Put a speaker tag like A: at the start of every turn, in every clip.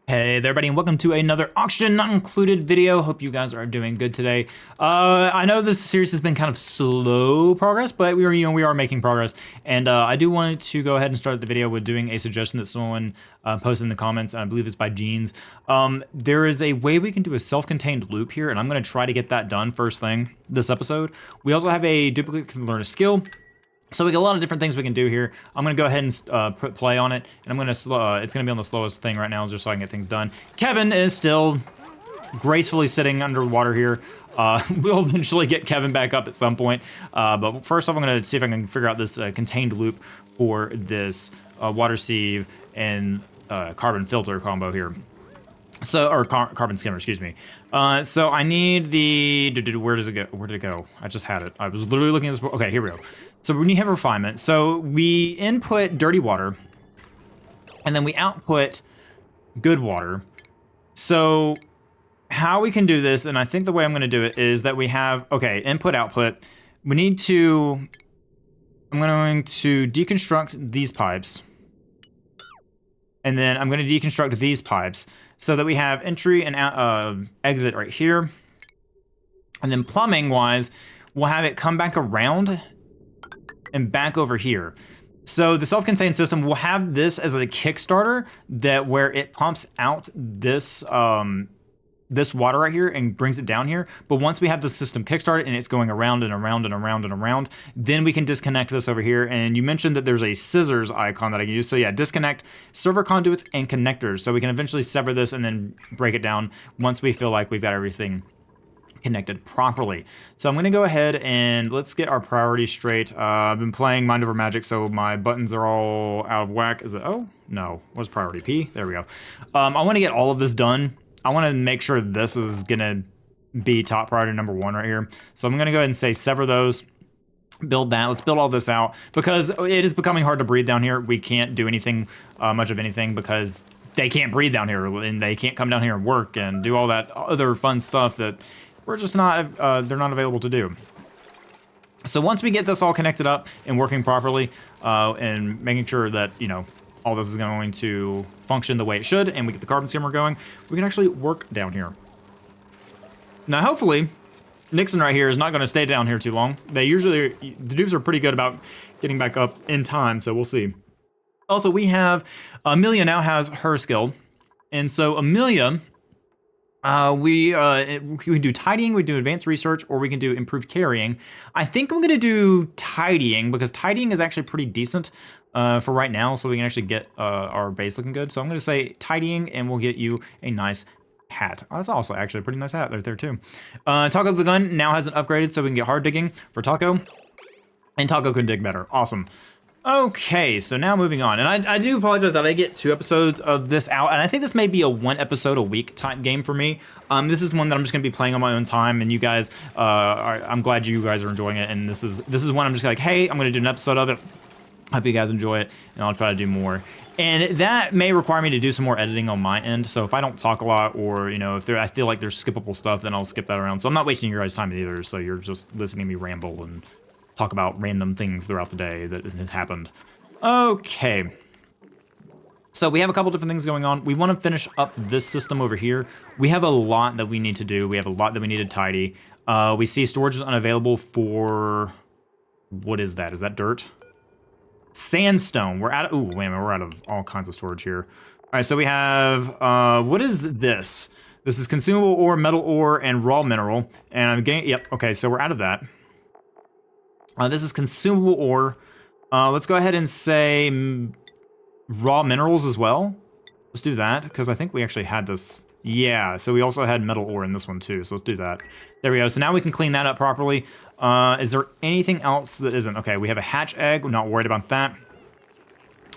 A: Hey there, everybody, and welcome to another oxygen not included video. Hope you guys are doing good today. I know this series has been kind of slow progress, but we are making progress. And I do want to go ahead and start the video with doing a suggestion that someone posted in the comments, and I believe it's by Jeans. There is a way we can do a self-contained loop here, and I'm going to try to get that done first thing this episode. We also have a duplicate can learn a skill. So we got a lot of different things we can do here. I'm gonna go ahead and put play on it, and I'm gonna it's gonna be on the slowest thing right now, just so I can get things done. Kevin is still gracefully sitting underwater here. We'll eventually get Kevin back up at some point, but first off, I'm gonna see if I can figure out this contained loop for this water sieve and carbon filter combo here. So, or carbon skimmer, excuse me. So I need the, where does it go? Where did it go? I just had it. I was literally looking at this. Okay, here we go. So we have refinement. So we input dirty water, and then we output good water. So how we can do this, and I think the way I'm gonna do it is that we have, okay, input, output. We need to, I'm going to deconstruct these pipes. And then I'm gonna deconstruct these pipes so that we have entry and exit right here. And then plumbing wise, we'll have it come back around and back over here. So the self-contained system will have this as a Kickstarter that where it pumps out this this water right here and brings it down here. But once we have the system kickstarted and it's going around and around and around and around, then we can disconnect this over here. And you mentioned that there's a scissors icon that I can use. So yeah, disconnect server conduits and connectors. So we can eventually sever this and then break it down once we feel like we've got everything connected properly. So I'm gonna go ahead and let's get our priorities straight. I've been playing Mind Over Magic, so my buttons are all out of whack. Is it, oh, no, what's priority P? There we go. I wanna get all of this done. I want to make sure this is gonna be top priority number 1 right here. So I'm gonna go ahead and say sever those, build that. Let's build all this out because it is becoming hard to breathe down here. We can't do anything, much of anything, because they can't breathe down here and they can't come down here and work and do all that other fun stuff that we're just not, they're not available to do. So once we get this all connected up and working properly, and making sure that, you know, all this is going to function the way it should, and we get the carbon skimmer going, we can actually work down here. Now, hopefully, Nixon right here is not gonna stay down here too long. They usually, the dupes are pretty good about getting back up in time, so we'll see. Also, we have, Amelia now has her skill, and so Amelia, we can do tidying, we do advanced research, or we can do improved carrying. I think I'm gonna do tidying because tidying is actually pretty decent for right now, so we can actually get our base looking good. So I'm gonna say tidying, and we'll get you a nice hat. Oh, that's also actually a pretty nice hat right there too. Taco the gun now has it upgraded, so we can get hard digging for Taco, and Taco can dig better. Awesome. Okay, so now moving on, and I do apologize that I get 2 episodes of this out, and I think this may be a 1 episode a week type game for me. This is one that I'm just gonna be playing on my own time, and you guys, I'm glad you guys are enjoying it, and this is one I'm just like, hey, I'm gonna do an episode of it. Hope you guys enjoy it, and I'll try to do more. And that may require me to do some more editing on my end, so if I don't talk a lot, or, you know, if I feel like there's skippable stuff, then I'll skip that around. So I'm not wasting your guys' time either, so you're just listening to me ramble and talk about random things throughout the day that has happened. Okay. So we have a couple different things going on. We want to finish up this system over here. We have a lot that we need to do. We have a lot that we need to tidy. We see storage is unavailable for, what is that? Is that dirt? Sandstone. We're out of, ooh, wait a minute, we're out of all kinds of storage here. All right, so we have, what is this? This is consumable ore, metal ore, and raw mineral. And I'm getting, yep, okay, so we're out of that. This is consumable ore. Let's go ahead and say raw minerals as well. Let's do that, because I think we actually had this. Yeah, so we also had metal ore in this one too, so let's do that. There we go, so now we can clean that up properly. Is there anything else that isn't? Okay, we have a hatch egg, we're not worried about that.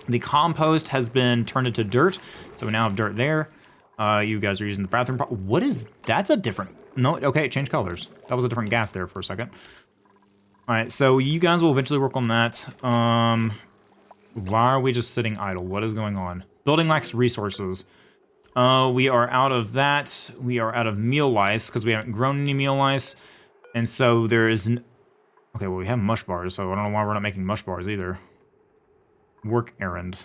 A: The compost has been turned into dirt, so we now have dirt there. You guys are using the bathroom. What is, that's a different, no, okay, it changed colors. That was a different gas there for a second. All right, so you guys will eventually work on that. Why are we just sitting idle? What is going on? Building lacks resources. We are out of that. We are out of meal lice because we haven't grown any meal lice. And so there is, okay, well, we have mush bars, so I don't know why we're not making mush bars either. Work errand.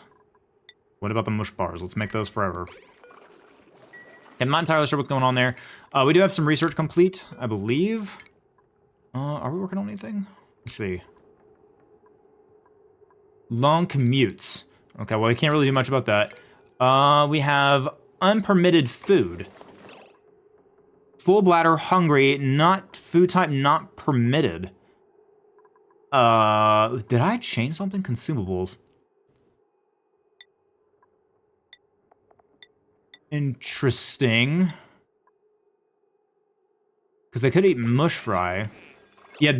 A: What about the mush bars? Let's make those forever. I'm not entirely sure what's going on there. We do have some research complete, I believe. Are we working on anything? Let's see. Long commutes. Okay, well, we can't really do much about that. We have unpermitted food. Full bladder, hungry, not food type, not permitted. Did I change something? Consumables. Interesting. Because they could eat mush fry. Yeah,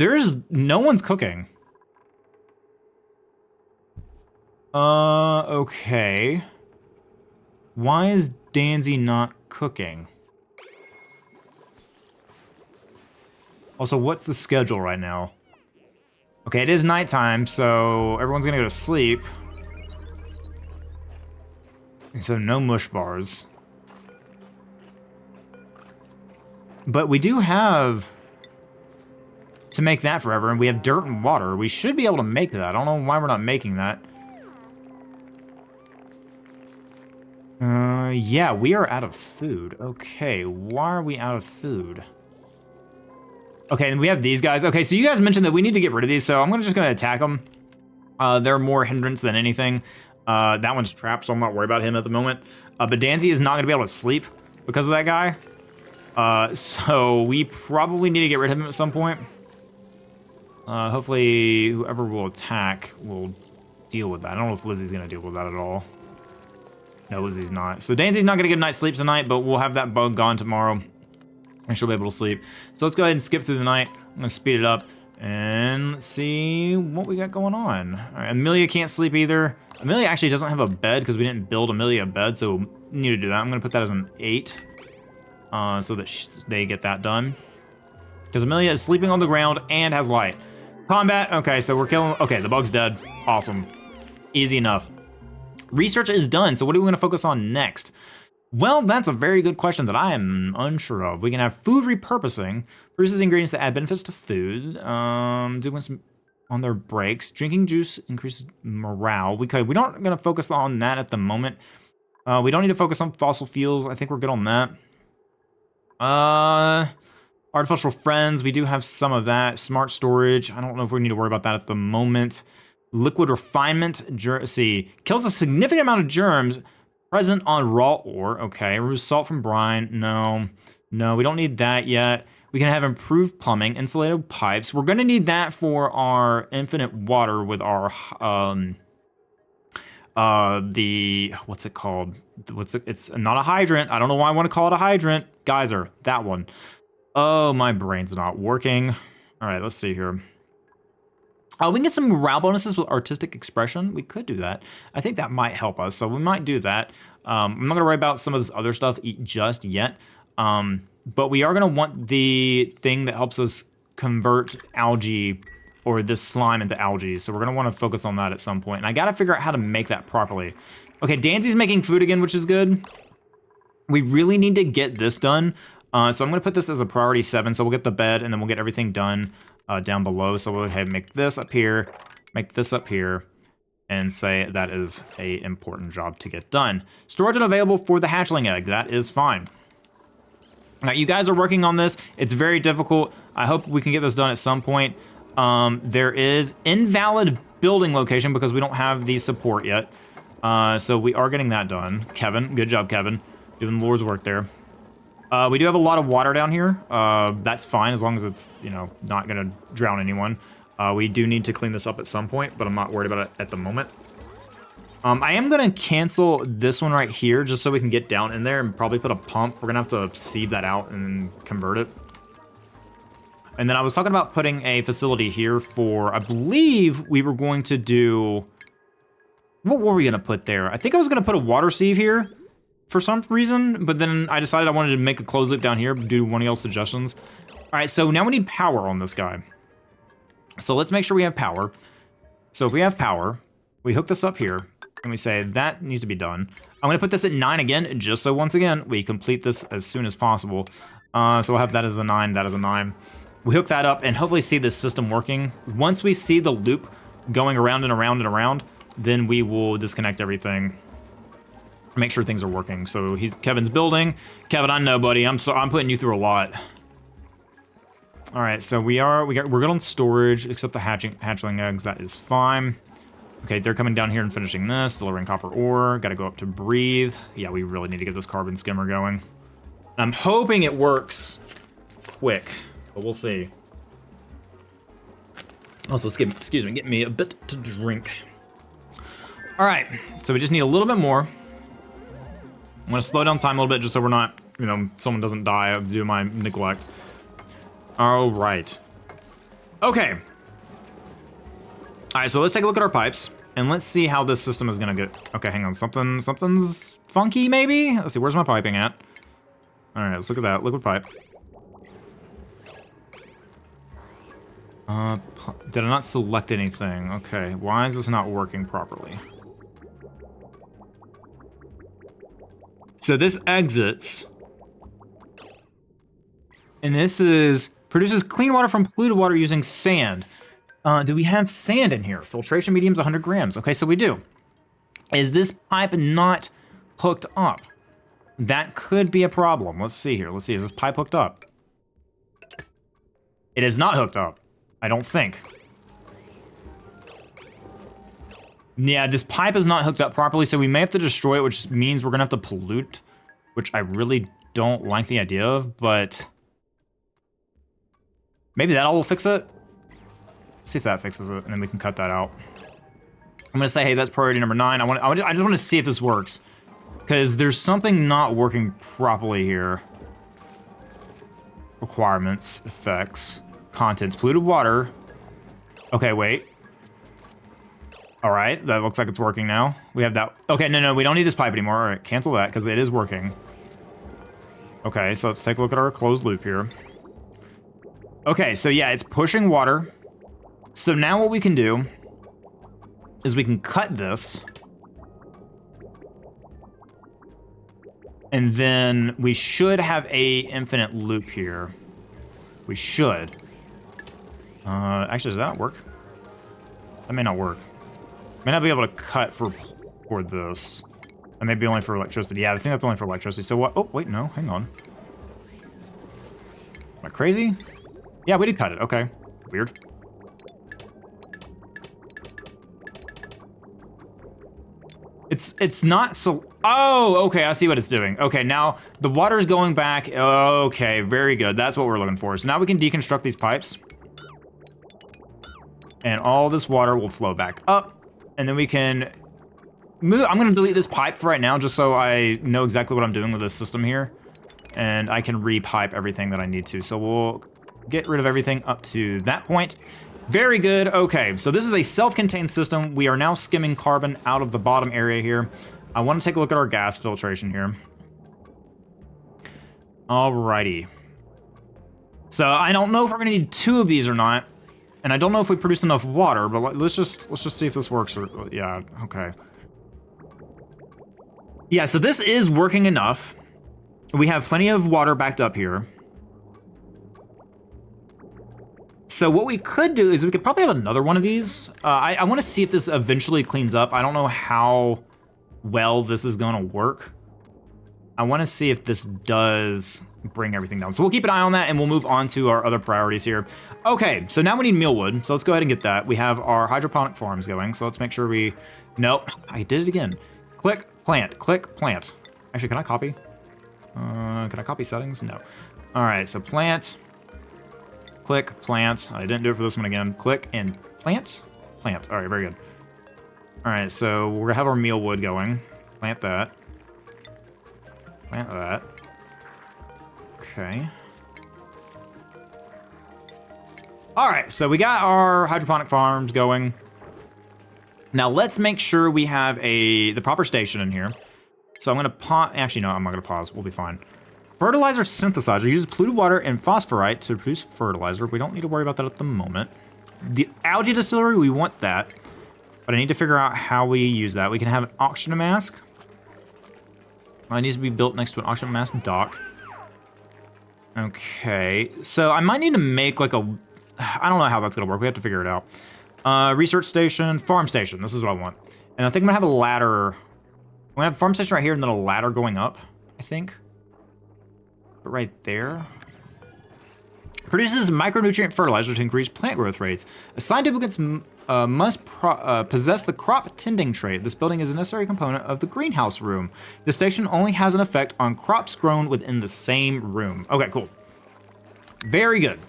A: no one's cooking. Okay. Why is Danzy not cooking? Also, what's the schedule right now? Okay, it is nighttime, so everyone's gonna go to sleep. So no mush bars. But we do have to make that forever, and we have dirt and water. We should be able to make that. I don't know why we're not making that. Yeah, we are out of food. Okay, why are we out of food? Okay, and we have these guys. Okay, so you guys mentioned that we need to get rid of these, so I'm just gonna attack them. They're more hindrance than anything. That one's trapped, so I'm not worried about him at the moment. But Danzy is not gonna be able to sleep because of that guy. So we probably need to get rid of him at some point. Hopefully whoever will attack will deal with that. I don't know if Lizzie's gonna deal with that at all. No, Lizzie's not. So Danzy's not gonna get a night's sleep tonight, but we'll have that bug gone tomorrow, and she'll be able to sleep. So let's go ahead and skip through the night. I'm gonna speed it up, and let's see what we got going on. All right, Amelia can't sleep either. Amelia actually doesn't have a bed because we didn't build Amelia a bed, so we need to do that. I'm gonna put that as an 8, so that they get that done. Because Amelia is sleeping on the ground and has light. Combat, okay, so we're killing, okay, the bug's dead. Awesome, easy enough. Research is done, so what are we gonna focus on next? Well, that's a very good question that I am unsure of. We can have food repurposing, produces ingredients that add benefits to food, doing some on their breaks. Drinking juice increases morale. We're not gonna focus on that at the moment. We don't need to focus on fossil fuels. I think we're good on that. Artificial friends, we do have some of that. Smart storage, I don't know if we need to worry about that at the moment. Liquid refinement, see, kills a significant amount of germs present on raw ore. Okay, removes salt from brine. No, we don't need that yet. We can have improved plumbing, insulated pipes. We're gonna need that for our infinite water with our, what's it called? It's not a hydrant. I don't know why I want to call it a hydrant. Geyser, that one. Oh, my brain's not working. All right, let's see here. We can get some morale bonuses with artistic expression. We could do that. I think that might help us, so we might do that. I'm not gonna worry about some of this other stuff just yet, but we are gonna want the thing that helps us convert algae or this slime into algae, so we're gonna wanna focus on that at some point, and I gotta figure out how to make that properly. Okay, Danzy's making food again, which is good. We really need to get this done, so I'm gonna put this as a priority 7, so we'll get the bed, and then we'll get everything done down below. So we'll go ahead and make this up here, make this up here, and say that is a important job to get done. Storage unavailable for the hatchling egg. That is fine. Now, you guys are working on this. It's very difficult. I hope we can get this done at some point. There is invalid building location because we don't have the support yet. So we are getting that done. Kevin, good job, Kevin. Doing the Lord's work there. We do have a lot of water down here. That's fine as long as it's, you know, not gonna drown anyone. We do need to clean this up at some point, but I'm not worried about it at the moment. I am gonna cancel this one right here just so we can get down in there and probably put a pump. We're gonna have to sieve that out and convert it. And then I was talking about putting a facility here for, I believe we were going to do, what were we gonna put there? I think I was gonna put a water sieve here for some reason, but then I decided I wanted to make a closed loop down here, do one of y'all's suggestions. All right, so now we need power on this guy. So let's make sure we have power. So if we have power, we hook this up here, and we say that needs to be done. I'm gonna put this at 9 again, just so once again, we complete this as soon as possible. So we'll have that as a 9, that as a 9. We hook that up and hopefully see this system working. Once we see the loop going around and around and around, then we will disconnect everything. Make sure things are working. So Kevin's building. Kevin, I know, buddy. I'm putting you through a lot. All right, so we're good on storage, except the hatchling eggs. That is fine. Okay, they're coming down here and finishing this, delivering copper ore. Got to go up to breathe. Yeah, we really need to get this carbon skimmer going. I'm hoping it works quick, but we'll see. Also, excuse me, get me a bit to drink. All right, so we just need a little bit more. I'm gonna slow down time a little bit just so we're not, you know, someone doesn't die due to my neglect. All right. Okay. All right, so let's take a look at our pipes and let's see how this system is gonna get. Okay, hang on, something's funky maybe? Let's see, where's my piping at? All right, let's look at that, liquid pipe. Did I not select anything? Okay, why is this not working properly? So this exits, and this produces clean water from polluted water using sand. Do we have sand in here? Filtration medium's 100 grams. Okay, so we do. Is this pipe not hooked up? That could be a problem. Let's see here. Let's see, is this pipe hooked up? It is not hooked up, I don't think. Yeah, this pipe is not hooked up properly, so we may have to destroy it, which means we're gonna have to pollute, which I really don't like the idea of, but maybe that will fix it. Let's see if that fixes it, and then we can cut that out. I'm gonna say, hey, that's priority number 9. I just want to see if this works, because there's something not working properly here. Requirements, effects, contents, polluted water. Okay, wait. All right, that looks like it's working now. We have that. Okay, no, we don't need this pipe anymore. All right, cancel that because it is working. Okay, so let's take a look at our closed loop here. Okay, so yeah, it's pushing water. So now what we can do is we can cut this. And then we should have a infinite loop here. We should. Actually, does that work? That may not work. May not be able to cut for this. That may be only for electricity. Yeah, I think that's only for electricity. So what? Oh, wait, no, hang on. Am I crazy? Yeah, we did cut it. Okay, weird. It's not so. Oh, okay, I see what it's doing. Okay, now the water's going back. Okay, very good. That's what we're looking for. So now we can deconstruct these pipes. And all this water will flow back up. And then we can move. I'm gonna delete this pipe right now just so I know exactly what I'm doing with this system here. And I can re-pipe everything that I need to. So we'll get rid of everything up to that point. Very good. Okay, so this is a self-contained system. We are now skimming carbon out of the bottom area here. I want to take a look at our gas filtration here. Alrighty. So I don't know if we're gonna need 2 of these or not, and I don't know if we produce enough water. But let's just see if this works. Or yeah, okay. Yeah, so this is working enough. We have plenty of water backed up here. So what we could do is we could probably have another one of these. I want to see if this eventually cleans up. I don't know how well this is gonna work. I want to see if this does bring everything down. So we'll keep an eye on that and we'll move on to our other priorities here. Okay, so now we need mealwood. So let's go ahead and get that. We have our hydroponic farms going. So let's make sure we, nope, I did it again. Click, plant, click, plant. Actually, can I copy? Can I copy settings? No. All right, so plant. Click, plant. I didn't do it for this one again. Click and plant. Plant. All right, very good. All right, so we're gonna have our mealwood going. Plant that. Plant that. Okay. All right, so we got our hydroponic farms going. Now let's make sure we have the proper station in here. So I'm gonna pause. Actually, no, I'm not gonna pause. We'll be fine. Fertilizer synthesizer uses polluted water and phosphorite to produce fertilizer. We don't need to worry about that at the moment. The algae distillery, we want that. But I need to figure out how we use that. We can have an oxygen mask. It needs to be built next to an oxygen mask dock. Okay, so I might need to make like a... I don't know how that's gonna work. We have to figure it out. Research station, farm station. This is what I want. And I think I'm gonna have a ladder We have a farm station right here and then a ladder going up, I think. But right there. Produces micronutrient fertilizer to increase plant growth rates. Assigned duplicates must possess the crop tending trait. This building is a necessary component of the greenhouse room. The station only has an effect on crops grown within the same room. Okay, cool. Very good.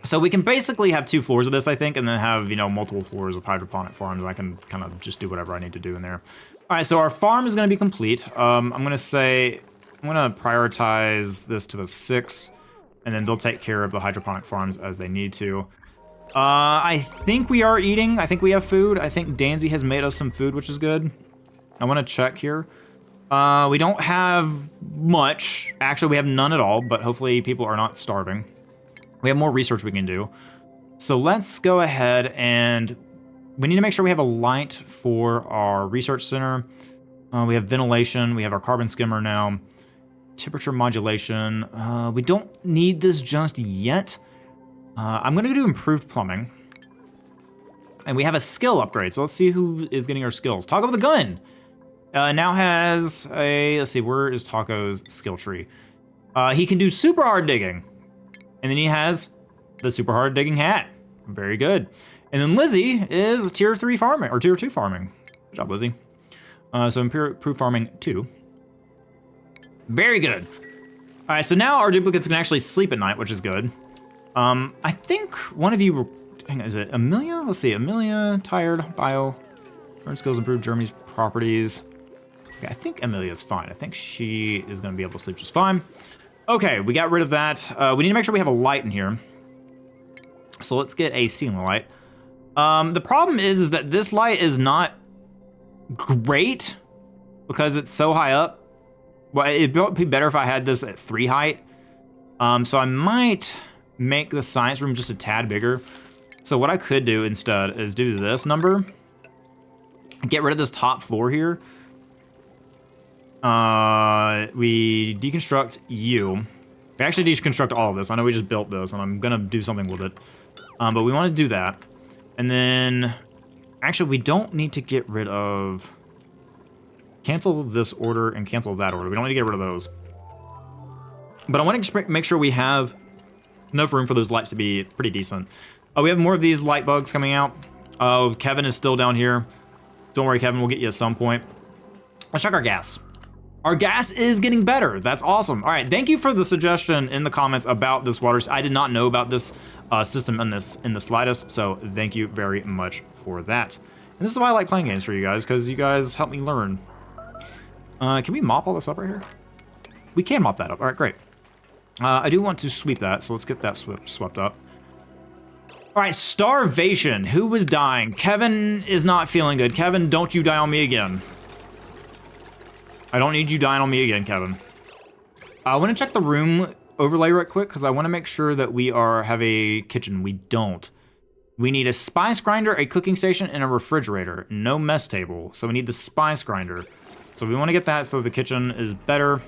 A: So we can basically have 2 floors of this, I think, and then have, you know, multiple floors of hydroponic farms, and I can kind of just do whatever I need to do in there. All right, so our farm is going to be complete. I'm going to prioritize this to a 6, and then they'll take care of the hydroponic farms as they need to. I think we are eating. I think we have food. I think Danzy has made us some food, which is good. I want to check here. We don't have much. Actually, we have none at all, but hopefully people are not starving. We have more research we can do. So let's go ahead and we need to make sure we have a light for our research center. We have ventilation. We have our carbon skimmer now. Temperature modulation. We don't need this just yet. I'm going to do improved plumbing. And we have a skill upgrade. So let's see who is getting our skills. Taco with a gun. Now has a, let's see, where is Taco's skill tree? He can do super hard digging. And then he has the super hard digging hat. Very good. And then Lizzie is tier 3 farming, or tier 2 farming. Good job, Lizzie. So improved farming 2. Very good. All right, so now our duplicates can actually sleep at night, which is good. I think one of you were, hang on, is it Amelia? Let's see, Amelia, tired, bio, learn skills, improve Jeremy's properties. Okay, I think Amelia's fine. I think she is gonna be able to sleep just fine. Okay, we got rid of that. We need to make sure we have a light in here. So let's get a ceiling light. The problem is that this light is not great because it's so high up. Well, it'd be better if I had this at 3 height. So I might make the science room just a tad bigger. So what I could do instead is do this number. Get rid of this top floor here. We deconstruct you. We actually deconstruct all of this. I know we just built this and I'm gonna do something with it. But we wanna do that. And then, actually we don't need to get rid of, cancel this order and cancel that order. We don't need to get rid of those. But I want to make sure we have enough room for those lights to be pretty decent. We have more of these light bugs coming out. Kevin is still down here. Don't worry, Kevin, we'll get you at some point. Let's check our gas. Our gas is getting better. That's awesome. All right, thank you for the suggestion in the comments about this water. I did not know about this system in the slightest, so thank you very much for that. And this is why I like playing games for you guys, because you guys help me learn. Can we mop all this up right here? We can mop that up. All right, great. I do want to sweep that, so let's get that swept up. All right, starvation. Who was dying? Kevin is not feeling good. Kevin, don't you die on me again. I don't need you dying on me again, Kevin. I want to check the room overlay right quick because I want to make sure that we have a kitchen. We don't. We need a spice grinder, a cooking station, and a refrigerator. No mess table. So we need the spice grinder. So we want to get that so the kitchen is better.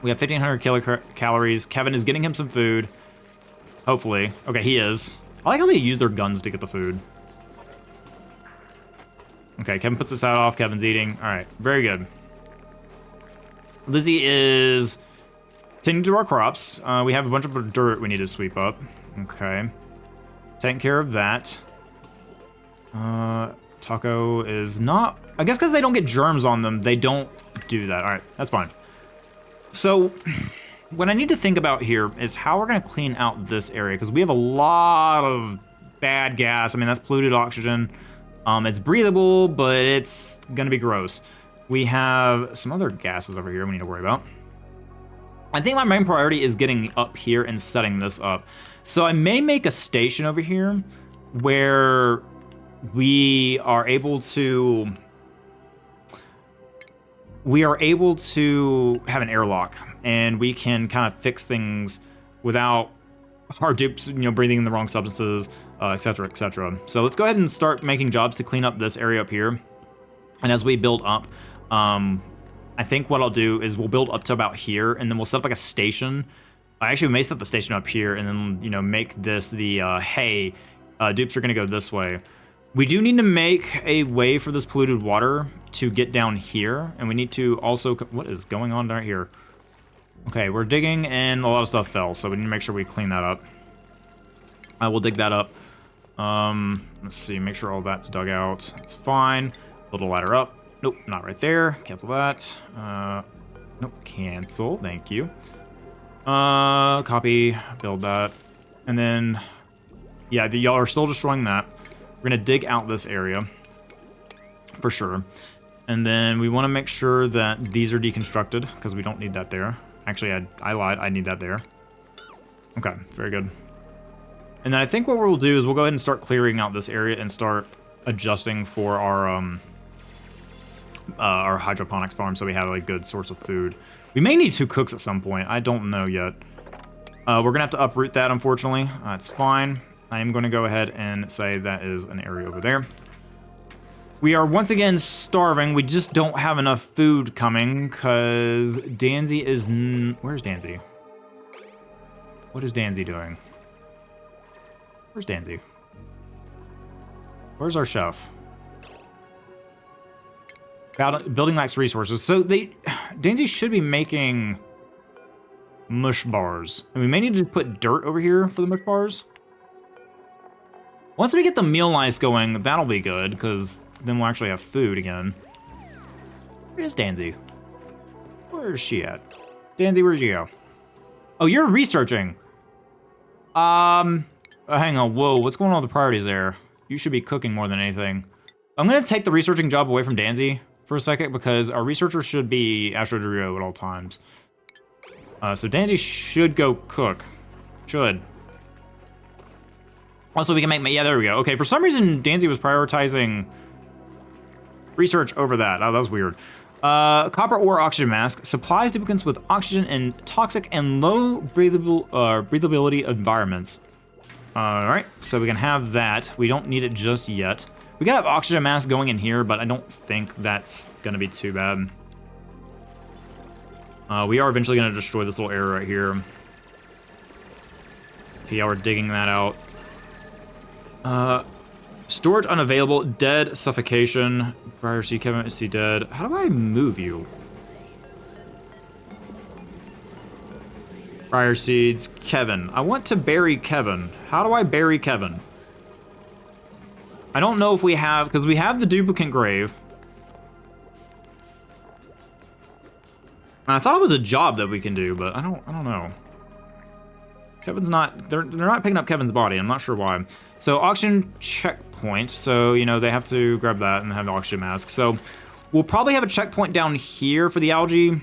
A: We have 1,500 kilocalories. Kevin is getting him some food. Hopefully. Okay, he is. I like how they use their guns to get the food. Okay, Kevin puts his hat off. Kevin's eating. All right, very good. Lizzie is tending to our crops. We have a bunch of dirt we need to sweep up. Okay. Taking care of that. Taco is not... I guess because they don't get germs on them, they don't do that. All right, that's fine. So what I need to think about here is how we're going to clean out this area, because we have a lot of bad gas. I mean, that's polluted oxygen. It's breathable, but it's going to be gross. We have some other gases over here we need to worry about. I think my main priority is getting up here and setting this up. So I may make a station over here where we are able to have an airlock, and we can kind of fix things without our dupes, you know, breathing in the wrong substances, et cetera, et cetera. So let's go ahead and start making jobs to clean up this area up here. And as we build up, I think what I'll do is we'll build up to about here, and then we'll set up like a station. I actually may set the station up here, and then, you know, make this the, hey, dupes are gonna go this way. We do need to make a way for this polluted water to get down here, and we need to also... What is going on right here? Okay, we're digging, and a lot of stuff fell, so we need to make sure we clean that up. I will dig that up. Let's see, make sure all that's dug out. It's fine. Build a ladder up. Nope, not right there. Cancel that. Nope, cancel. Thank you. Copy, build that. And then, yeah, y'all are still destroying that. We're gonna dig out this area for sure. And then we want to make sure that these are deconstructed because we don't need that there. Actually, I lied. I need that there. Okay, very good. And then I think what we'll do is we'll go ahead and start clearing out this area and start adjusting for our hydroponic farm so we have a good source of food. We may need 2 cooks at some point. I don't know yet. We're gonna have to uproot that, unfortunately. It's fine. I am going to go ahead and say that is an area over there. We are once again starving. We just don't have enough food coming because Danzy is... Where's Danzy? What is Danzy doing? Where's Danzy? Where's our chef? Building lacks resources. So Danzy should be making mush bars. And we may need to put dirt over here for the mush bars. Once we get the meal ice going, that'll be good, because then we'll actually have food again. Where is Danzy? Where is she at? Danzy, where'd you go? Oh, you're researching. Hang on, whoa, what's going on with the priorities there? You should be cooking more than anything. I'm gonna take the researching job away from Danzy for a second, because our researcher should be Asteroid at all times. So Danzy should go cook. Should. Also, we can make... Yeah, there we go. Okay, for some reason, Danzy was prioritizing research over that. Oh, that was weird. Copper ore oxygen mask. Supplies duplicants with oxygen in toxic and low breathability environments. Alright, so we can have that. We don't need it just yet. We gotta have oxygen mask going in here, but I don't think that's gonna be too bad. We are eventually gonna destroy this little area right here. Okay, yeah, we're digging that out. Storage unavailable, dead, suffocation. Briar seed, Kevin, is he dead? How do I move you? Briar seeds, Kevin. I want to bury Kevin. How do I bury Kevin? I don't know if we have, because we have the duplicate grave. And I thought it was a job that we can do, but I don't know. Kevin's not, they're not picking up Kevin's body. I'm not sure why. So oxygen checkpoint. So, you know, they have to grab that and have the oxygen mask. So we'll probably have a checkpoint down here for the algae,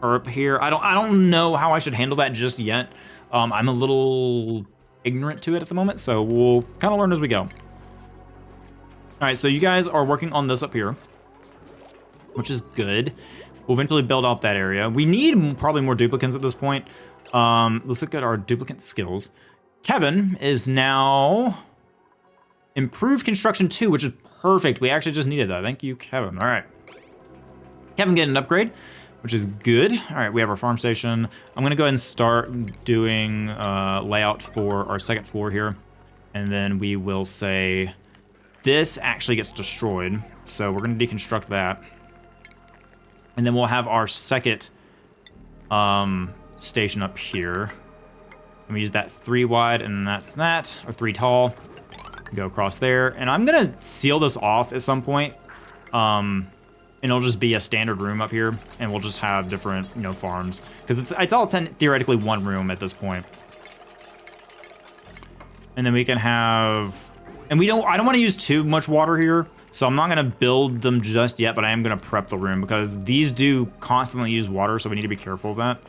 A: or up here. I don't know how I should handle that just yet. I'm a little ignorant to it at the moment, so we'll kind of learn as we go. All right, so you guys are working on this up here, which is good. We'll eventually build out that area. We need probably more duplicants at this point. Let's look at our duplicant skills. Kevin is now improved construction 2, which is perfect. We actually just needed that. Thank you, Kevin. All right. Kevin getting an upgrade, which is good. All right, we have our farm station. I'm gonna go ahead and start doing layout for our second floor here. And then we will say this actually gets destroyed. So we're gonna deconstruct that. And then we'll have our second station up here. And we use that 3 wide, and that's that, or 3 tall. Go across there, and I'm gonna seal this off at some point. And it'll just be a standard room up here, and we'll just have different, you know, farms, because it's all theoretically one room at this point. And then we can have, and I don't want to use too much water here, so I'm not gonna build them just yet, but I am gonna prep the room because these do constantly use water, so we need to be careful of that.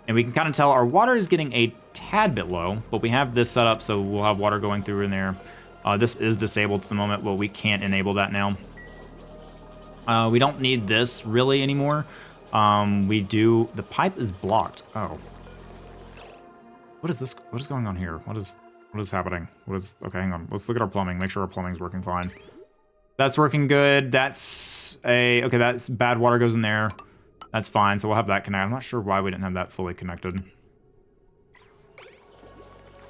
A: And we can kind of tell our water is getting a tad bit low, but we have this set up, so we'll have water going through in there. This is disabled at the moment. Well, we can't enable that now. We don't need this really anymore. We do, the pipe is blocked. Oh. What is this? What is going on here? What is happening? Okay, hang on. Let's look at our plumbing, make sure our plumbing's working fine. That's working good. That's bad water goes in there. That's fine, so we'll have that connected. I'm not sure why we didn't have that fully connected.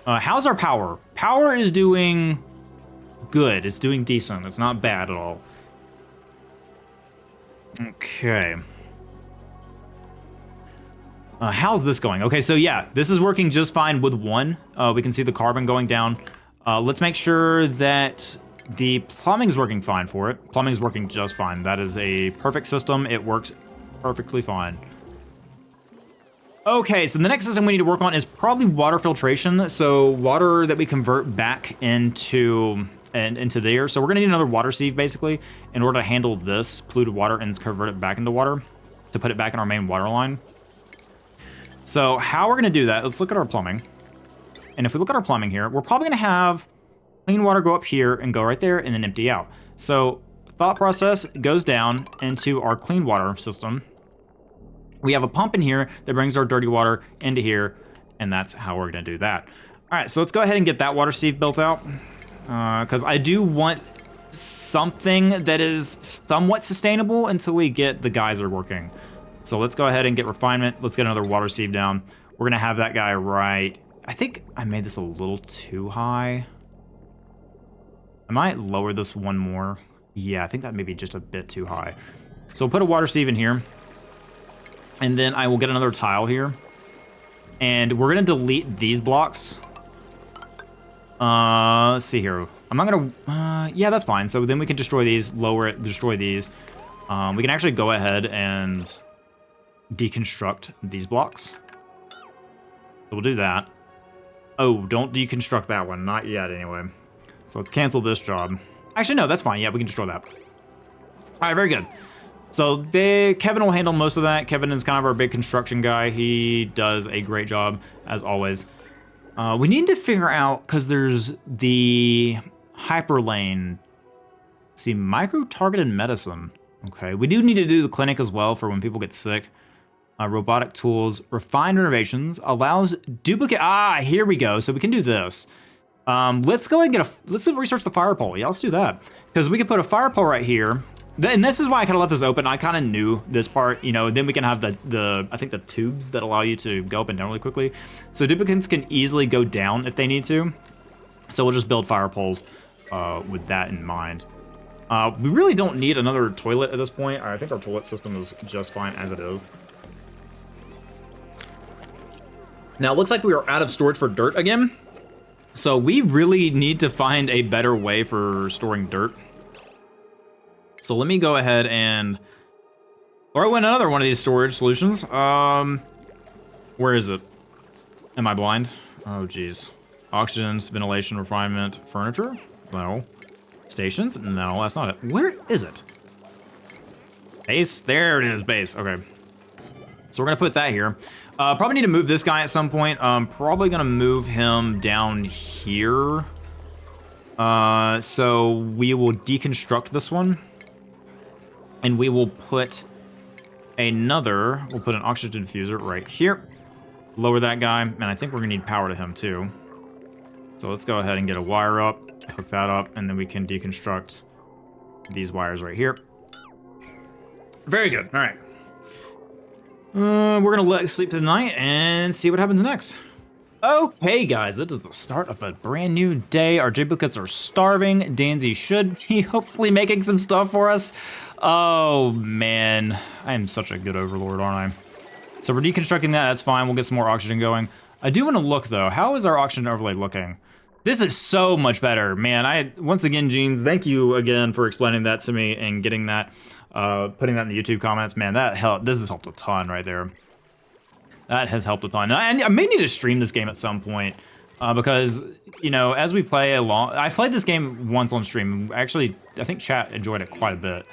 A: How's our power? Power is doing good. It's doing decent. It's not bad at all. Okay. How's this going? Okay, so yeah, this is working just fine with one. We can see the carbon going down. Let's make sure that the plumbing's working fine for it. Plumbing's working just fine. That is a perfect system. It works perfectly fine. Okay, so the next system we need to work on is probably water filtration. So water that we convert back into there. So we're gonna need another water sieve basically in order to handle this polluted water and convert it back into water to put it back in our main water line. So how we're gonna do that, let's look at our plumbing. And if we look at our plumbing here, we're probably gonna have clean water go up here and go right there and then empty out. So thought process goes down into our clean water system. We have a pump in here that brings our dirty water into here, and that's how we're gonna do that. All right, so let's go ahead and get that water sieve built out, because I do want something that is somewhat sustainable until we get the geyser working. So let's go ahead and get refinement. Let's get another water sieve down. We're gonna have that guy right. I think I made this a little too high. I might lower this one more. Yeah, I think that may be just a bit too high. So we'll put a water sieve in here. And then I will get another tile here. And we're gonna delete these blocks. Let's see here. I'm not gonna, yeah, that's fine. So then we can destroy these, lower it, destroy these. We can actually go ahead and deconstruct these blocks. So we'll do that. Oh, don't deconstruct that one, not yet anyway. So let's cancel this job. Actually, no, that's fine. Yeah, we can destroy that. All right, very good. So Kevin will handle most of that. Kevin is kind of our big construction guy. He does a great job, as always. We need to figure out, because there's the hyperlane. See, micro-targeted medicine. Okay, we do need to do the clinic as well for when people get sick. Robotic tools, refined renovations, allows duplicate. Ah, here we go. So we can do this. Let's go ahead and let's research the fire pole. Yeah, let's do that. Because we can put a fire pole right here. And this is why I kind of left this open. I kind of knew this part, you know, then we can have I think the tubes that allow you to go up and down really quickly. So duplicates can easily go down if they need to. So we'll just build fire poles with that in mind. We really don't need another toilet at this point. I think our toilet system is just fine as it is. Now it looks like we are out of storage for dirt again. So we really need to find a better way for storing dirt. So let me go ahead and throw in another one of these storage solutions. Where is it? Am I blind? Oh, geez. Oxygens, ventilation, refinement, furniture? No. Stations? No, that's not it. Where is it? Base? There it is, base. Okay. So we're gonna put that here. Probably need to move this guy at some point. Probably gonna move him down here. So we will deconstruct this one. And we will put we'll put an oxygen diffuser right here. Lower that guy, and I think we're gonna need power to him too. So let's go ahead and get a wire up, hook that up, and then we can deconstruct these wires right here. Very good, all right. We're gonna let it sleep tonight and see what happens next. Okay, guys, it is the start of a brand new day. Our duplicates are starving. Danzy should be hopefully making some stuff for us. Oh, man. I am such a good overlord, aren't I? So we're deconstructing that. That's fine. We'll get some more oxygen going. I do want to look, though. How is our oxygen overlay looking? This is so much better. Man, once again, Jeans, thank you again for explaining that to me and getting that, putting that in the YouTube comments. Man, this has helped a ton right there. That has helped a ton. And I may need to stream this game at some point because, you know, as we play along, I played this game once on stream. Actually, I think chat enjoyed it quite a bit.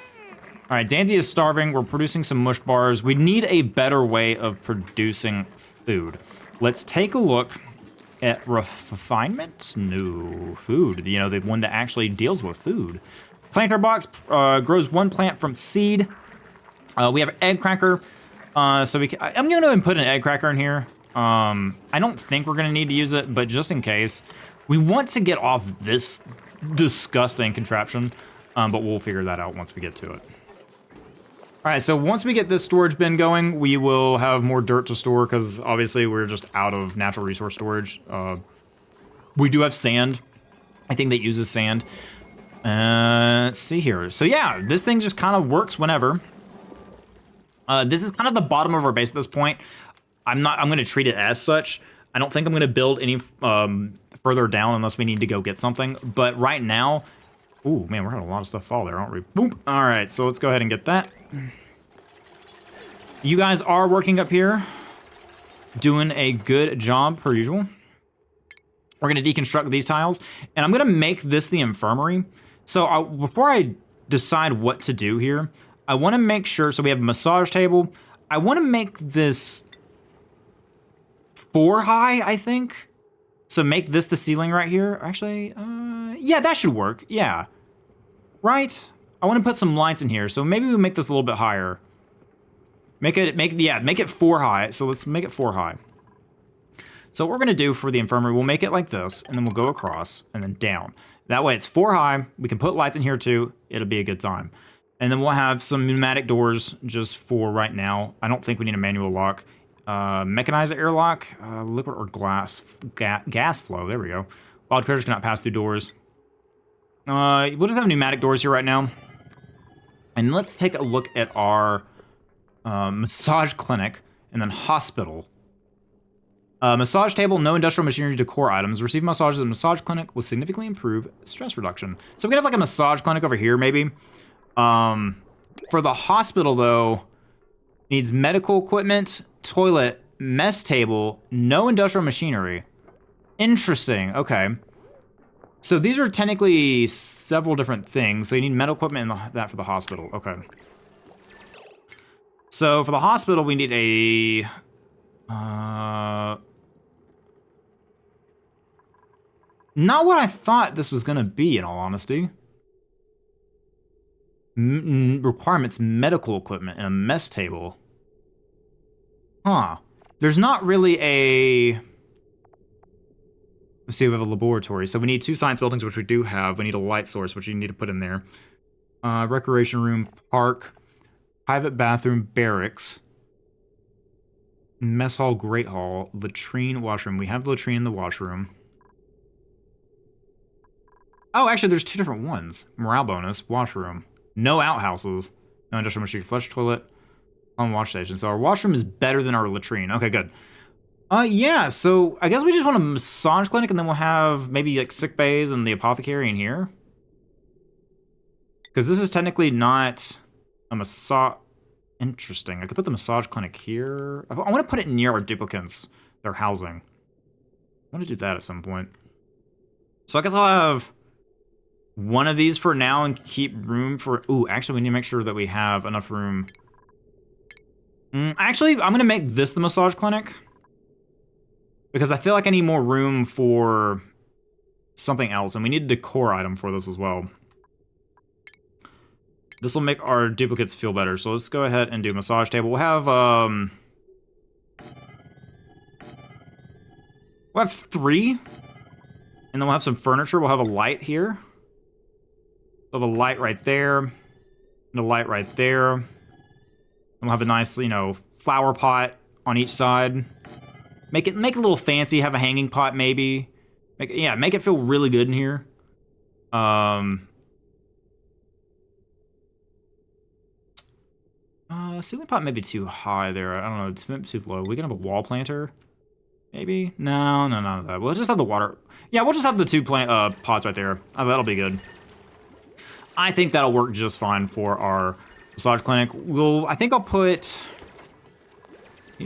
A: All right, Danzy is starving. We're producing some mush bars. We need a better way of producing food. Let's take a look at refinement. No, food. You know, the one that actually deals with food. Planter box grows one plant from seed. We have egg cracker. So I'm gonna go and put an egg cracker in here. I don't think we're gonna need to use it, but just in case, we want to get off this disgusting contraption, but we'll figure that out once we get to it. All right, so once we get this storage bin going, we will have more dirt to store because obviously we're just out of natural resource storage. We do have sand. I think that uses sand. Let's see here. So yeah, this thing just kind of works whenever. This is kind of the bottom of our base at this point. I'm gonna treat it as such. I don't think I'm gonna build any further down unless we need to go get something. But right now, ooh, man, we're having a lot of stuff fall there, aren't we? Boom. All right, so let's go ahead and get that. You guys are working up here, doing a good job per usual. We're gonna deconstruct these tiles, and I'm gonna make this the infirmary. So before I decide what to do here, I wanna make sure, so we have a massage table. I wanna make this 4 high, I think. So make this the ceiling right here. Actually, yeah, that should work, yeah. Right? I wanna put some lights in here, so maybe we make this a little bit higher. Make it 4 high, so let's make it 4 high. So what we're gonna do for the infirmary, we'll make it like this, and then we'll go across, and then down. That way it's 4 high, we can put lights in here too, it'll be a good time. And then we'll have some pneumatic doors just for right now. I don't think we need a manual lock. Mechanized airlock, liquid or gas flow, there we go. Wild critters cannot pass through doors. We'll just have pneumatic doors here right now. And let's take a look at our massage clinic, and then hospital. Massage table, no industrial machinery decor items. Receive massages at a massage clinic will significantly improve stress reduction. So we can have like a massage clinic over here, maybe. For the hospital, though, needs medical equipment, toilet, mess table, no industrial machinery. Interesting, okay. So these are technically several different things. So you need medical equipment and that for the hospital, okay. So for the hospital, we need a... not what I thought this was gonna be, in all honesty. Requirements, medical equipment, and a mess table. Huh. There's not really a... Let's see, we have a laboratory. So we need 2 science buildings, which we do have. We need a light source, which you need to put in there. Recreation room, park, private bathroom, barracks, mess hall, great hall, latrine, washroom. We have the latrine and the washroom. Oh, actually, there's 2 different ones. Morale bonus, washroom. No outhouses. No industrial machinery, flush toilet, on wash station. So our washroom is better than our latrine. Okay, good. Yeah, so I guess we just want a massage clinic, and then we'll have maybe like sick bays and the apothecary in here. Because this is technically not a massage. Interesting. I could put the massage clinic here. I want to put it near our duplicates, their housing. I want to do that at some point. So I guess I'll have one of these for now and keep room for... Ooh, actually, we need to make sure that we have enough room. Actually, I'm going to make this the massage clinic. Because I feel like I need more room for something else. And we need a decor item for this as well. This will make our duplicates feel better. So let's go ahead and do massage table. We'll have 3. And then we'll have some furniture. We'll have a light here. We'll have a light right there. And a light right there. And we'll have a nice, you know, flower pot on each side. Make it a little fancy. Have a hanging pot maybe. Make it feel really good in here. Ceiling pot may be too high there. I don't know, it's too low. We can have a wall planter, maybe? No, none of that. We'll just have the water. Yeah, we'll just have the 2 pots right there. Oh, that'll be good. I think that'll work just fine for our massage clinic. I think I'll put... I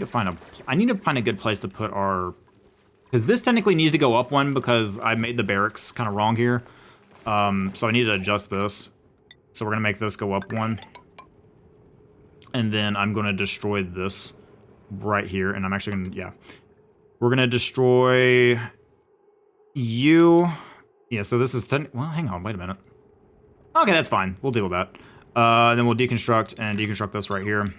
A: need to find a good place to put our... Because this technically needs to go up 1 because I made the barracks kind of wrong here. So I need to adjust this. So we're gonna make this go up 1. And then I'm going to destroy this right here. And I'm actually going to, yeah. We're going to destroy you. Yeah, so this is, well, hang on, wait a minute. Okay, that's fine. We'll deal with that. Then we'll deconstruct this right here.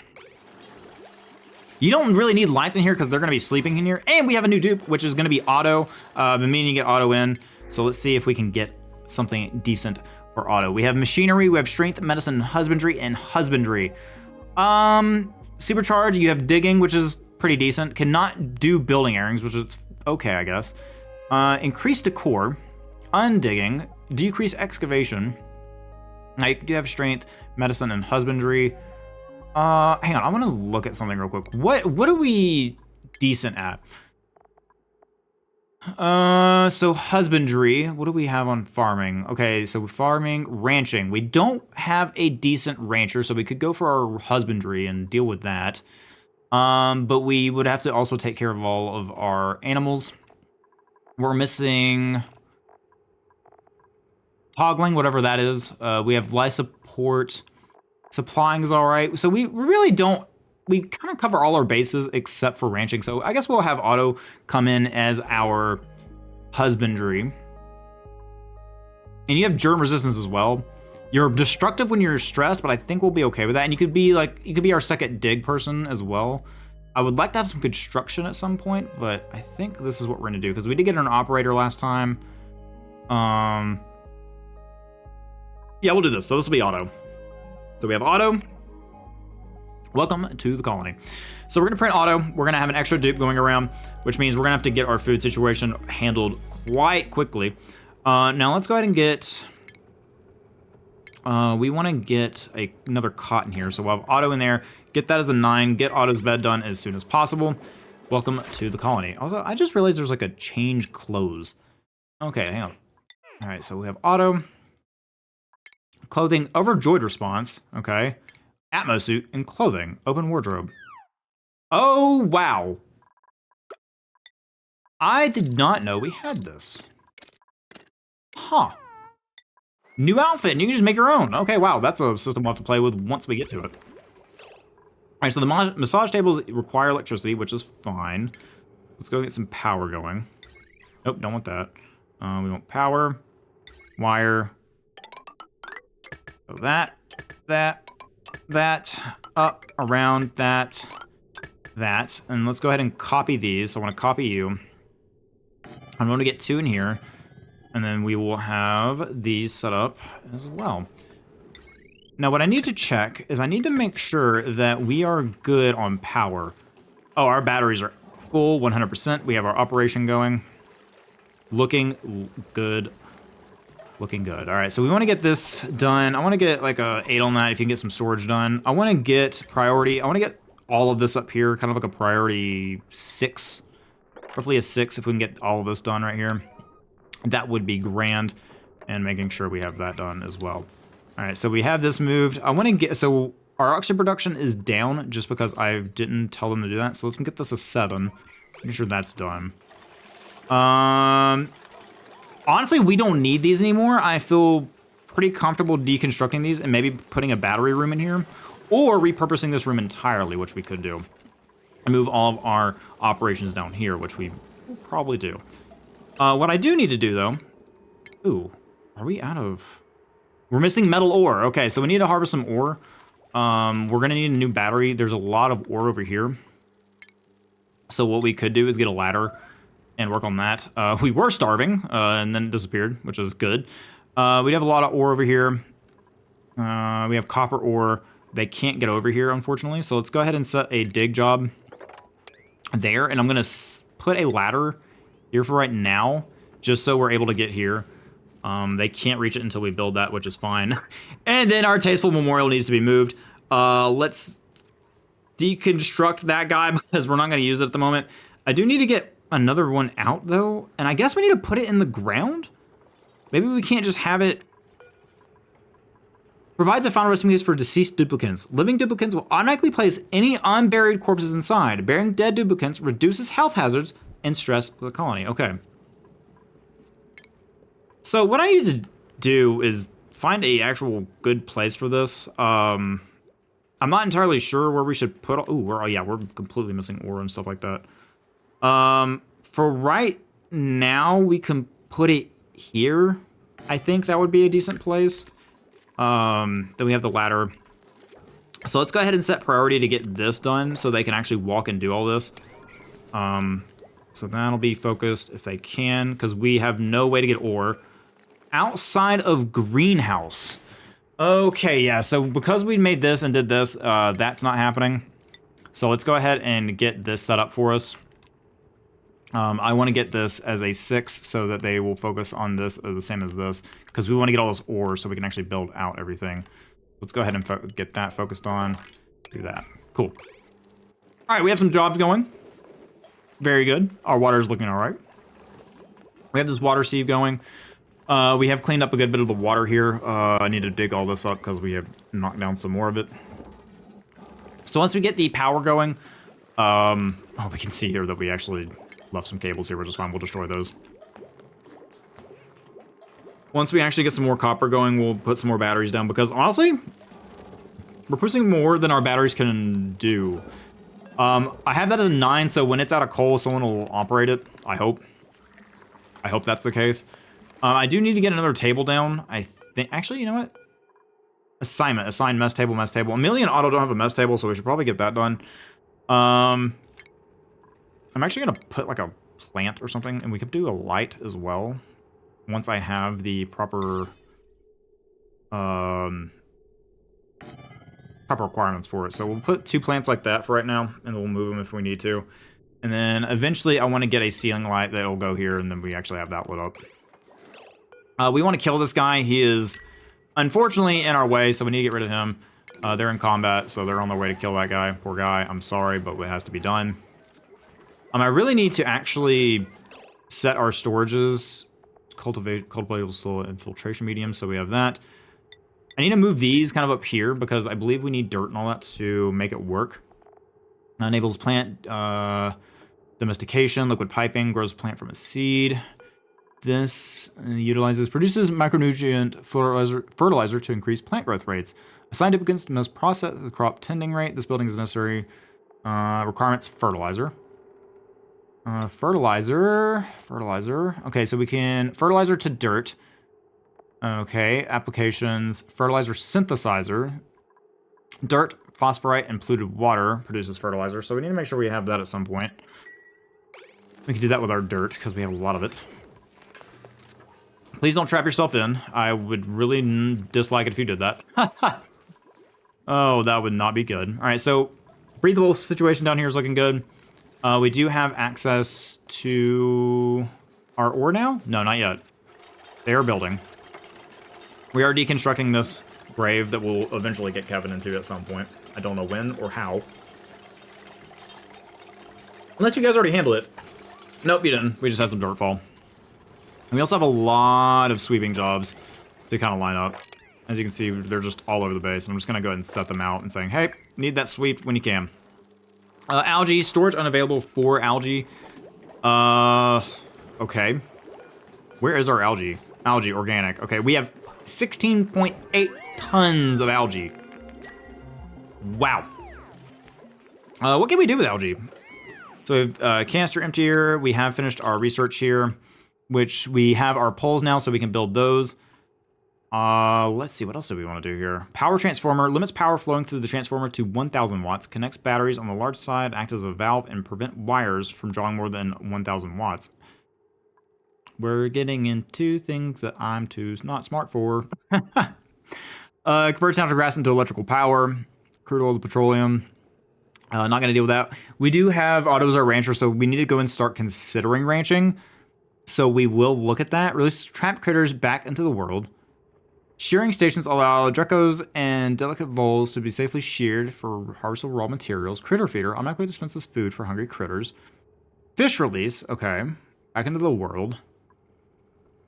A: You don't really need lights in here because they're going to be sleeping in here. And we have a new dupe, which is going to be Otto. Been meaning to get Otto in. So let's see if we can get something decent for Otto. We have machinery, we have strength, medicine, husbandry, and husbandry. Supercharge, you have digging, which is pretty decent. Cannot do building airings, which is okay, I guess. Increase decor, undigging, decrease excavation, I do have strength, medicine, and husbandry. Hang on, I want to look at something real quick. What are we decent at? So husbandry, what do we have on farming? Okay, so farming, ranching. We don't have a decent rancher, so we could go for our husbandry and deal with that. But we would have to also take care of all of our animals. We're missing hoggling, whatever that is. We have life support. Supplying is all right. So we really don't, we kind of cover all our bases except for ranching. So I guess we'll have auto come in as our husbandry. And you have germ resistance as well. You're destructive when you're stressed, but I think we'll be okay with that. And you could be our second dig person as well. I would like to have some construction at some point, but I think this is what we're gonna do because we did get an operator last time. Yeah, we'll do this. So this will be auto. So we have auto. Welcome to the colony. So we're gonna print auto. We're gonna have an extra dupe going around, which means we're gonna have to get our food situation handled quite quickly. Now let's go ahead and get, we wanna get another cot in here. So we'll have auto in there, get that as a 9, get auto's bed done as soon as possible. Welcome to the colony. Also, I just realized there's like a change clothes. Okay, hang on. All right, so we have auto. Clothing, overjoyed response, okay. Atmo suit and clothing, open wardrobe. Oh, wow. I did not know we had this. Huh. New outfit, and you can just make your own. Okay, wow, that's a system we'll have to play with once we get to it. All right, so the massage tables require electricity, which is fine. Let's go get some power going. Nope, don't want that. We want power, wire, so that, up, around, that, and let's go ahead and copy these. So I want to copy you. I'm going to get 2 in here, and then we will have these set up as well. Now what I need to check is I need to make sure that we are good on power. Oh, our batteries are full, 100%. We have our operation going. Looking good. Looking good. All right, so we want to get this done. I want to get like a 8 on that if you can get some storage done. I want to get priority. I want to get all of this up here, kind of like a priority 6. Roughly a 6 if we can get all of this done right here. That would be grand. And making sure we have that done as well. All right, so we have this moved. I want to get, so our oxygen production is down just because I didn't tell them to do that. So let's get this a 7. Make sure that's done. Honestly, we don't need these anymore. I feel pretty comfortable deconstructing these and maybe putting a battery room in here or repurposing this room entirely, which we could do. And move all of our operations down here, which we will probably do. What I do need to do though, ooh, are we out of, we're missing metal ore. Okay, so we need to harvest some ore. We're gonna need a new battery. There's a lot of ore over here. So what we could do is get a ladder and work on that. We were starving, and then it disappeared, which is good. We have a lot of ore over here. We have copper ore. They can't get over here, unfortunately. So let's go ahead and set a dig job there. And I'm gonna put a ladder here for right now, just so we're able to get here. They can't reach it until we build that, which is fine. And then our tasteful memorial needs to be moved. Let's deconstruct that guy because we're not gonna use it at the moment. I do need to get another one out though, and I guess we need to put it in the ground. Maybe we can't just have it. Provides a final resting place for deceased duplicants. Living duplicants will automatically place any unburied corpses inside. Burying dead duplicants reduces health hazards and stress for the colony. Okay. So what I need to do is find a actual good place for this. I'm not entirely sure where we should put. Oh, we're completely missing ore and stuff like that. For right now, we can put it here. I think that would be a decent place. Then we have the ladder. So let's go ahead and set priority to get this done so they can actually walk and do all this. So that'll be focused if they can, because we have no way to get ore outside of greenhouse. Okay, yeah, so because we made this and did this, that's not happening. So let's go ahead and get this set up for us. I want to get this as a 6 so that they will focus on this the same as this, because we want to get all this ore so we can actually build out everything. Let's go ahead and get that focused on. Do that. Cool. All right, we have some jobs going. Very good. Our water is looking all right. We have this water sieve going. We have cleaned up a good bit of the water here. I need to dig all this up because we have knocked down some more of it. So once we get the power going, oh, we can see here that we actually left some cables here, which is fine. We'll destroy those. Once we actually get some more copper going, we'll put some more batteries down, because honestly, we're pushing more than our batteries can do. I have that at a 9, so when it's out of coal, someone will operate it. I hope. I hope that's the case. I do need to get another table down. I think, actually, you know what? Assignment, assign mess table, mess table. Amelia and Otto don't have a mess table, so we should probably get that done. I'm actually gonna put like a plant or something, and we could do a light as well once I have the proper requirements for it. So we'll put 2 plants like that for right now, and we'll move them if we need to. And then eventually I want to get a ceiling light that'll go here, and then we actually have that lit up. We want to kill this guy. He is unfortunately in our way, so we need to get rid of him. They're in combat, so they're on their way to kill that guy. Poor guy. I'm sorry, but it has to be done. I really need to actually set our storages. Cultivatable soil infiltration medium, so we have that. I need to move these kind of up here because I believe we need dirt and all that to make it work. Enables plant domestication, liquid piping, grows plant from a seed. This produces micronutrient fertilizer to increase plant growth rates. Assigned duplicates must process the crop tending rate. This building is necessary. Requirements, fertilizer. Fertilizer. Okay, so we can fertilizer to dirt. Okay, applications, fertilizer synthesizer. Dirt, phosphorite, and polluted water produces fertilizer, so we need to make sure we have that at some point. We can do that with our dirt, because we have a lot of it. Please don't trap yourself in. I would really dislike it if you did that. Oh, that would not be good. All right, so breathable situation down here is looking good. We do have access to our ore now? No, not yet. They are building. We are deconstructing this grave that we'll eventually get Kevin into at some point. I don't know when or how. Unless you guys already handled it. Nope, you didn't. We just had some dirt fall. And we also have a lot of sweeping jobs to kind of line up. As you can see, they're just all over the base. And I'm just going to go ahead and set them out and saying, hey, need that sweep when you can. Algae, storage unavailable for algae. Okay. Where is our algae? Algae, organic. Okay, we have 16.8 tons of algae. Wow. What can we do with algae? So we have canister emptier. We have finished our research here, which we have our poles now, so we can build those. Let's see, what else do we want to do here? Power transformer, limits power flowing through the transformer to 1,000 watts, connects batteries on the large side, acts as a valve, and prevent wires from drawing more than 1,000 watts. We're getting into things that I'm too not smart for. Converts natural gas into electrical power, crude oil to petroleum. Not going to deal with that. We do have Otto as our rancher, so we need to go and start considering ranching. So we will look at that. Release trapped critters back into the world. Shearing stations allow Drecos and delicate voles to be safely sheared for harvestable raw materials. Critter feeder automatically dispenses food for hungry critters. Fish release, okay. Back into the world.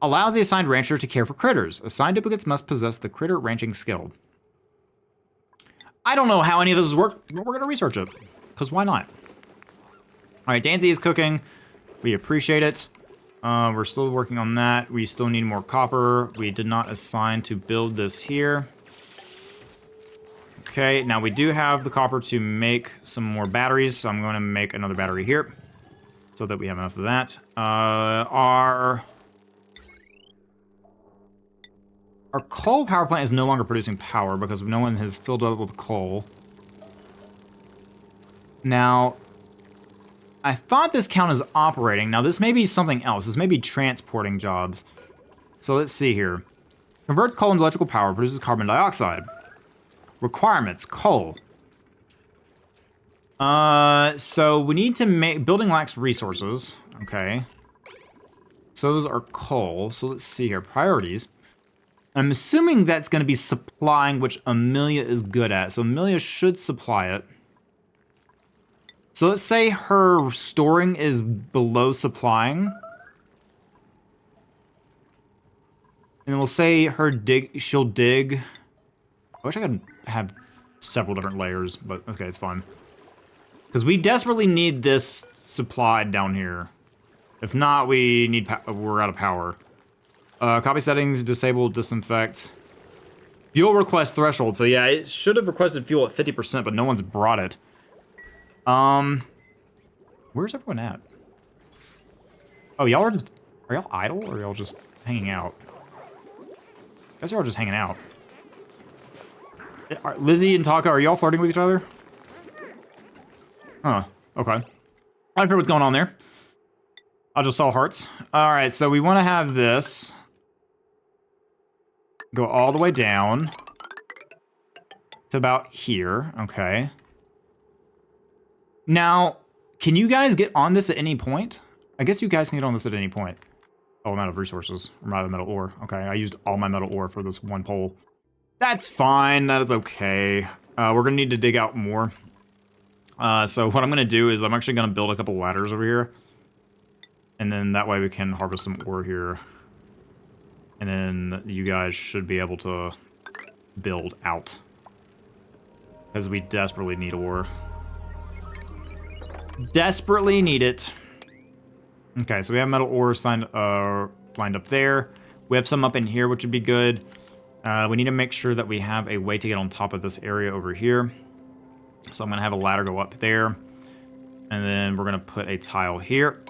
A: Allows the assigned rancher to care for critters. Assigned duplicates must possess the critter ranching skill. I don't know how any of this work, but we're going to research it. Because why not? All right, Danzy is cooking. We appreciate it. We're still working on that. We still need more copper. We did not assign to build this here. Okay, now we do have the copper to make some more batteries, so I'm going to make another battery here so that we have enough of that. Our coal power plant is no longer producing power because no one has filled up with coal. Now, I thought this count is operating. Now, this may be something else. This may be transporting jobs. So let's see here. Converts coal into electrical power, produces carbon dioxide. Requirements, coal. So we need to make, building lacks resources. Okay. So those are coal. So let's see here. Priorities. I'm assuming that's going to be supplying, which Amelia is good at. So Amelia should supply it. So let's say her storing is below supplying. And we'll say she'll dig. I wish I could have several different layers, but okay, it's fine. Because we desperately need this supplied down here. If not, we're out of power. Copy settings, disable, disinfect. Fuel request threshold. So yeah, it should have requested fuel at 50%, but no one's brought it. Where's everyone at? Oh, are y'all idle or are y'all just hanging out? I guess y'all are just hanging out. Lizzie and Taka, are y'all flirting with each other? Huh, okay. Not sure what's going on there. I'll just sell hearts. All right, so we want to have this go all the way down to about here, okay. Now, can you guys get on this at any point? I guess you guys can get on this at any point. Oh, I'm out of resources. I'm out of metal ore. Okay, I used all my metal ore for this one pole. That's fine, that is okay. We're gonna need to dig out more. So what I'm gonna do is I'm actually gonna build a couple ladders over here. And then that way we can harvest some ore here. And then you guys should be able to build out. Because we desperately need ore. Desperately need it. Okay, so we have metal ore lined up there. We have some up in here, which would be good. We need to make sure that we have a way to get on top of this area over here. So I'm gonna have a ladder go up there. And then we're gonna put a tile here.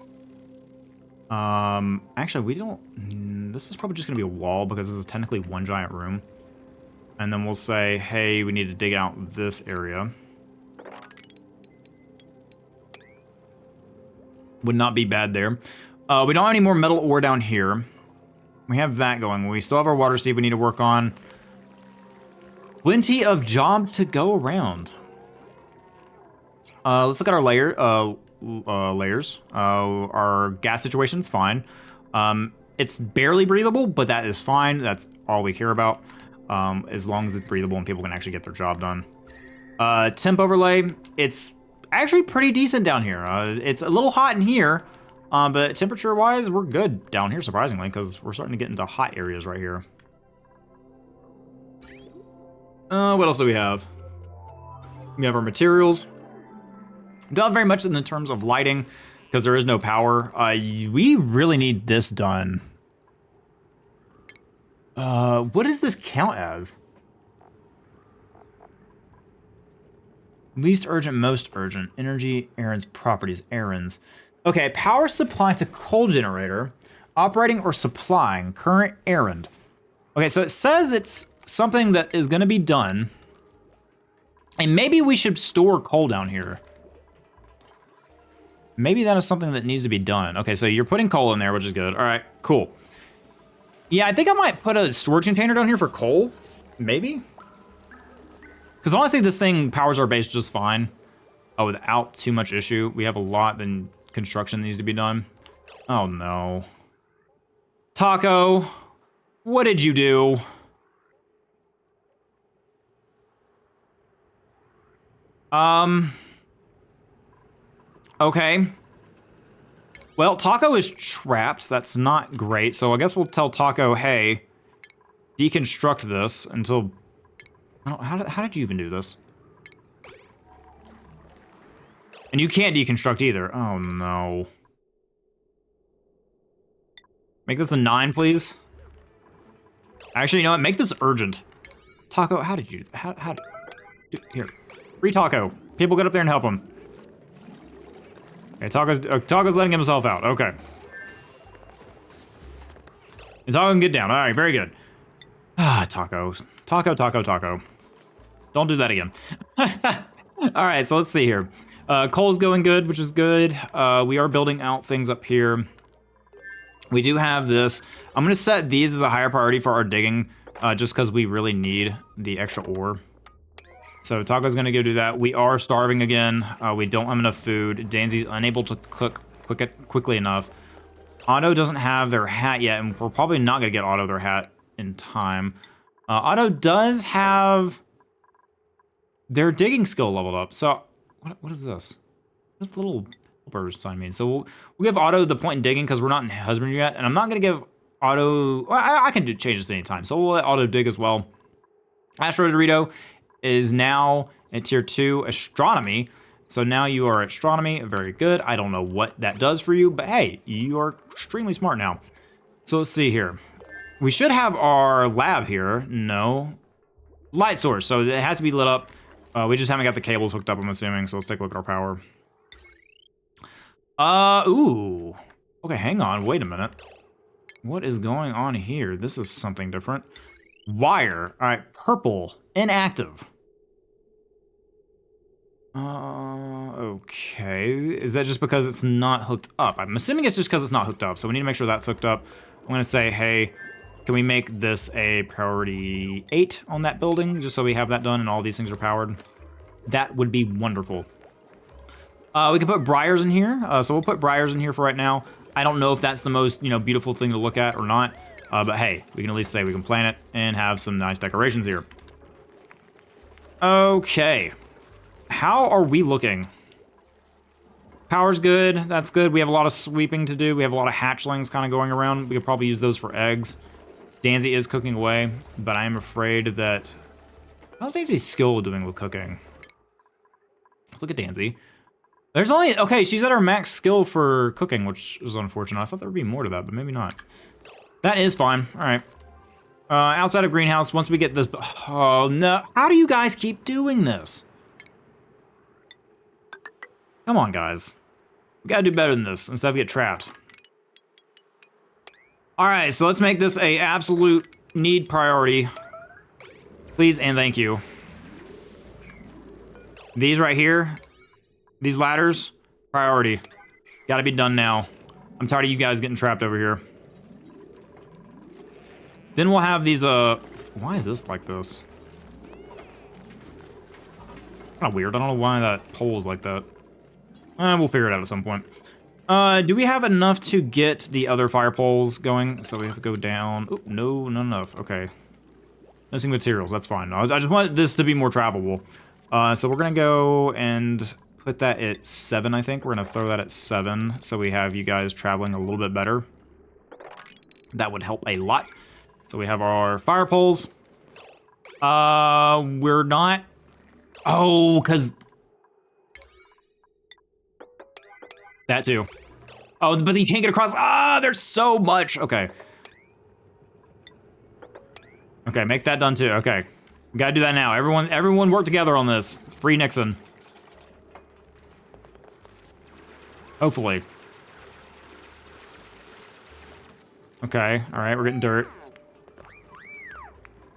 A: Actually, we don't... This is probably just gonna be a wall because this is technically one giant room. And then we'll say, hey, we need to dig out this area. Would not be bad there. We don't have any more metal ore down here. We have that going. We still have our water seed we need to work on. Plenty of jobs to go around. Let's look at our layers. Our gas situation's fine. It's barely breathable, but that is fine. That's all we care about. As long as it's breathable and people can actually get their job done. Temp overlay, it's actually pretty decent down here. It's a little hot in here, but temperature-wise, we're good down here, surprisingly, because we're starting to get into hot areas right here. What else do we have? We have our materials. Not very much in the terms of lighting, because there is no power. We really need this done. What does this count as? Least urgent, most urgent. Energy, errands, properties, errands. Okay, power supply to coal generator. Operating or supplying, current errand. Okay, so it says it's something that is gonna be done. And maybe we should store coal down here. Maybe that is something that needs to be done. Okay, so you're putting coal in there, which is good. All right, cool. Yeah, I think I might put a storage container down here for coal. Maybe? Because honestly, this thing powers our base just fine. Without too much issue. We have a lot, then construction needs to be done. Oh no. Taco, what did you do? Okay. Well, Taco is trapped. That's not great. So I guess we'll tell Taco, hey, deconstruct this until... How did you even do this? And you can't deconstruct either. Oh, no. Make this a 9, please. Actually, you know what? Make this urgent. Taco, how did you... Here. Free Taco. People get up there and help him. Okay, Taco's letting himself out. Okay. And Taco can get down. All right, very good. Ah, Taco. Taco. Don't do that again. All right, so let's see here. Coal's going good, which is good. We are building out things up here. We do have this. I'm gonna set these as a higher priority for our digging, just because we really need the extra ore. So Taco's gonna go do that. We are starving again. We don't have enough food. Danzy's unable to cook quickly enough. Auto doesn't have their hat yet, and we're probably not going to get Auto their hat in time. Auto does have their digging skill leveled up. So, what is this? What's the little helper sign mean? So, we'll give Auto the point in digging because we're not in husbandry yet, and I'm not going to give Auto... Well, I can change this anytime, so we'll let Auto dig as well. Asteroid Dorito is now at Tier 2 Astronomy. So now you are Astronomy, very good. I don't know what that does for you, but hey, you are extremely smart now. So let's see here. We should have our lab here. No. Light source, so it has to be lit up. We just haven't got the cables hooked up, I'm assuming, so let's take a look at our power. Ooh. Okay, hang on, wait a minute. What is going on here? This is something different. Wire, all right, purple, inactive. Okay. Is that just because it's not hooked up? I'm assuming it's just because it's not hooked up, so we need to make sure that's hooked up. I'm gonna say, hey, can we make this a priority 8 on that building, just so we have that done and all these things are powered? That would be wonderful. We can put briars in here, so we'll put briars in here for right now. I don't know if that's the most, beautiful thing to look at or not, but hey, we can at least say we can plant it and have some nice decorations here. Okay. How are we looking? Power's good, that's good. We have a lot of sweeping to do. We have a lot of hatchlings kind of going around. We could probably use those for eggs. Danzy is cooking away, but I am afraid that... How's Danzy's skill doing with cooking? Let's look at Danzy. There's only... Okay, she's at her max skill for cooking, which is unfortunate. I thought there would be more to that, but maybe not. That is fine, all right. Outside of greenhouse, once we get this... Oh, no. How do you guys keep doing this? Come on, guys. We gotta do better than this instead of get trapped. All right, so let's make this a absolute need priority. Please and thank you. These right here, these ladders, priority. Gotta be done now. I'm tired of you guys getting trapped over here. Then we'll have these, why is this like this? Kinda weird, I don't know why that pole is like that. We'll figure it out at some point. Do we have enough to get the other fire poles going? So we have to go down. Oh, no, not enough. Okay. Missing materials, that's fine. I just want this to be more travelable. So we're gonna go and put that at 7, I think. We're gonna throw that at 7, so we have you guys traveling a little bit better. That would help a lot. So we have our fire poles. We're not... Oh, because... That too. Oh, but you can't get across. Ah, there's so much. Okay. Okay, make that done too. Okay. We gotta do that now. Everyone work together on this. Free Nixon. Hopefully. Okay, all right, we're getting dirt.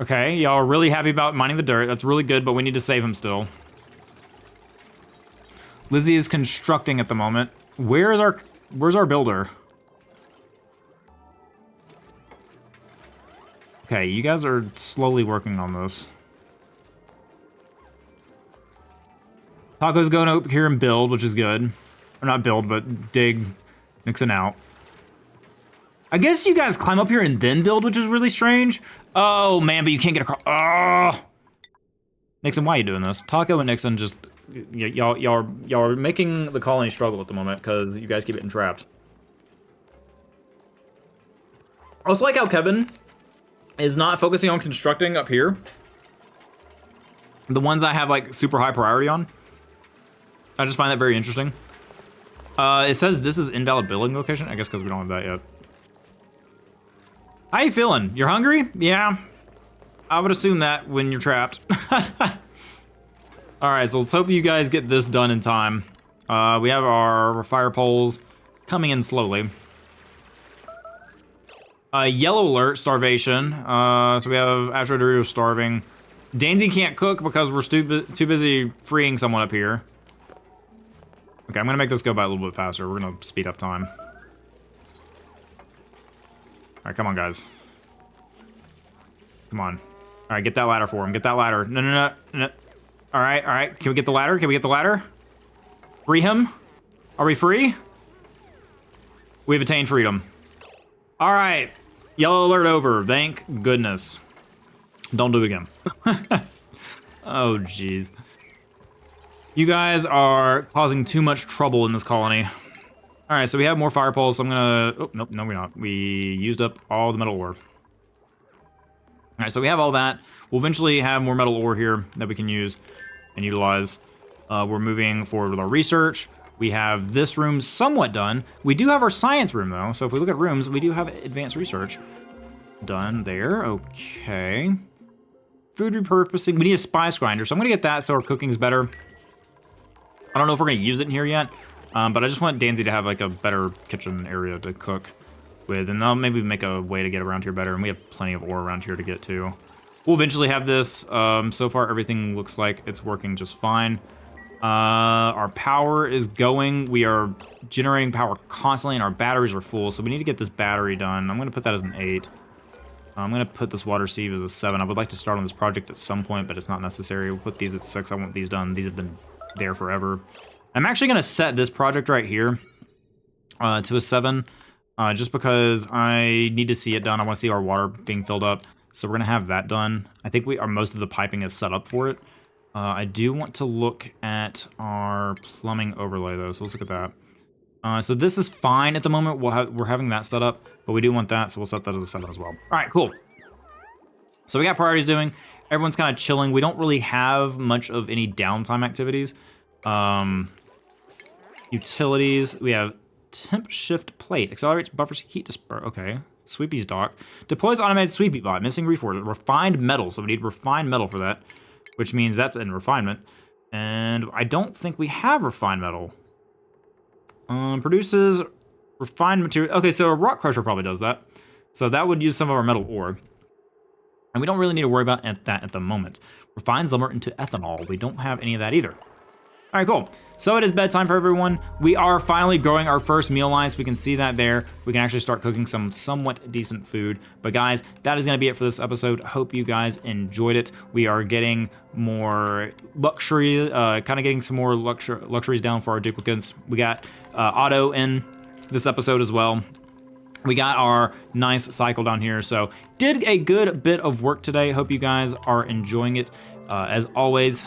A: Okay, y'all are really happy about mining the dirt. That's really good, but we need to save him still. Lizzie is constructing at the moment. Where's our builder? Okay, you guys are slowly working on this. Taco's going up here and build, which is good. Or not build, but dig Nixon out. I guess you guys climb up here and then build, which is really strange. Oh man, but you can't get across. Oh! Nixon, why are you doing this? Taco and Nixon just... Y'all are making the colony struggle at the moment because you guys keep getting trapped. I also like how Kevin is not focusing on constructing up here. The ones I have like super high priority on. I just find that very interesting. It says this is invalid building location. I guess because we don't have that yet. How you feeling? You're hungry? Yeah. I would assume that when you're trapped. All right, so let's hope you guys get this done in time. We have our fire poles coming in slowly. Yellow alert, starvation. So we have Asteroid Dorito starving. Danzy can't cook because we're too busy freeing someone up here. Okay, I'm gonna make this go by a little bit faster. We're gonna speed up time. All right, come on, guys. Come on. All right, get that ladder for him. Get that ladder. No. All right. Can we get the ladder? Can we get the ladder? Free him? Are we free? We've attained freedom. All right, yellow alert over, thank goodness. Don't do it again. Oh, jeez. You guys are causing too much trouble in this colony. All right, so we have more fire poles, so I'm gonna, oh, nope, no, we're not. We used up all the metal ore. All right, so we have all that. We'll eventually have more metal ore here that we can use and utilize. We're moving forward with our research. We have this room somewhat done. We do have our science room though, so if we look at rooms, we do have advanced research done there. Okay. Food repurposing. We need a spice grinder, so I'm gonna get that so our cooking's better. I don't know if we're gonna use it in here yet, but I just want Danzy to have like a better kitchen area to cook with, and I'll maybe make a way to get around here better, and we have plenty of ore around here to get to. We'll eventually have this. So far, everything looks like it's working just fine. Our power is going. We are generating power constantly, and our batteries are full, so we need to get this battery done. I'm gonna put that as an 8. I'm gonna put this water sieve as a 7. I would like to start on this project at some point, but it's not necessary. We'll put these at 6. I want these done. These have been there forever. I'm actually gonna set this project right here to a 7, just because I need to see it done. I want to see our water being filled up, so we're gonna have that done. I think most of the piping is set up for it. I do want to look at our plumbing overlay though, so let's look at that. So this is fine at the moment. We're having that set up, but we do want that, so we'll set that as a 7 as well. All right, cool. So we got priorities doing. Everyone's kind of chilling. We don't really have much of any downtime activities. Utilities, we have temp shift plate, accelerates buffers heat disperse. Okay, Sweepy's dock. Deploys automated sweepy bot, missing refined metal, so we need refined metal for that, which means that's in refinement. And I don't think we have refined metal. Produces refined material. Okay, so a rock crusher probably does that. So that would use some of our metal ore. And we don't really need to worry about that at the moment. Refines lumber into ethanol. We don't have any of that either. All right, cool. So it is bedtime for everyone. We are finally growing our first meal line, so we can see that there. We can actually start cooking some somewhat decent food. But guys, that is gonna be it for this episode. Hope you guys enjoyed it. We are getting more luxury, kind of getting some more luxuries down for our duplicates. We got auto in this episode as well. We got our nice cycle down here. So did a good bit of work today. Hope you guys are enjoying it. As always,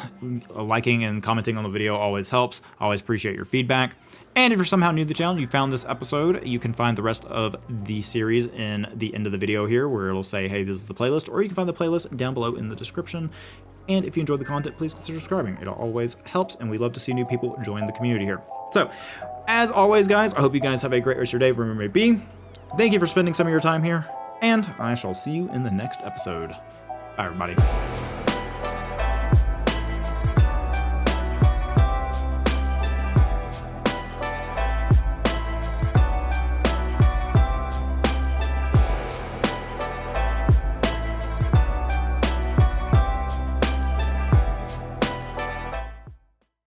A: liking and commenting on the video always helps. I always appreciate your feedback. And if you're somehow new to the channel, you found this episode, you can find the rest of the series in the end of the video here, where it'll say, hey, this is the playlist, or you can find the playlist down below in the description. And if you enjoyed the content, please consider subscribing. It always helps, and we love to see new people join the community here. So, as always, guys, I hope you guys have a great rest of your day, wherever you may be. Thank you for spending some of your time here, and I shall see you in the next episode. Bye, everybody.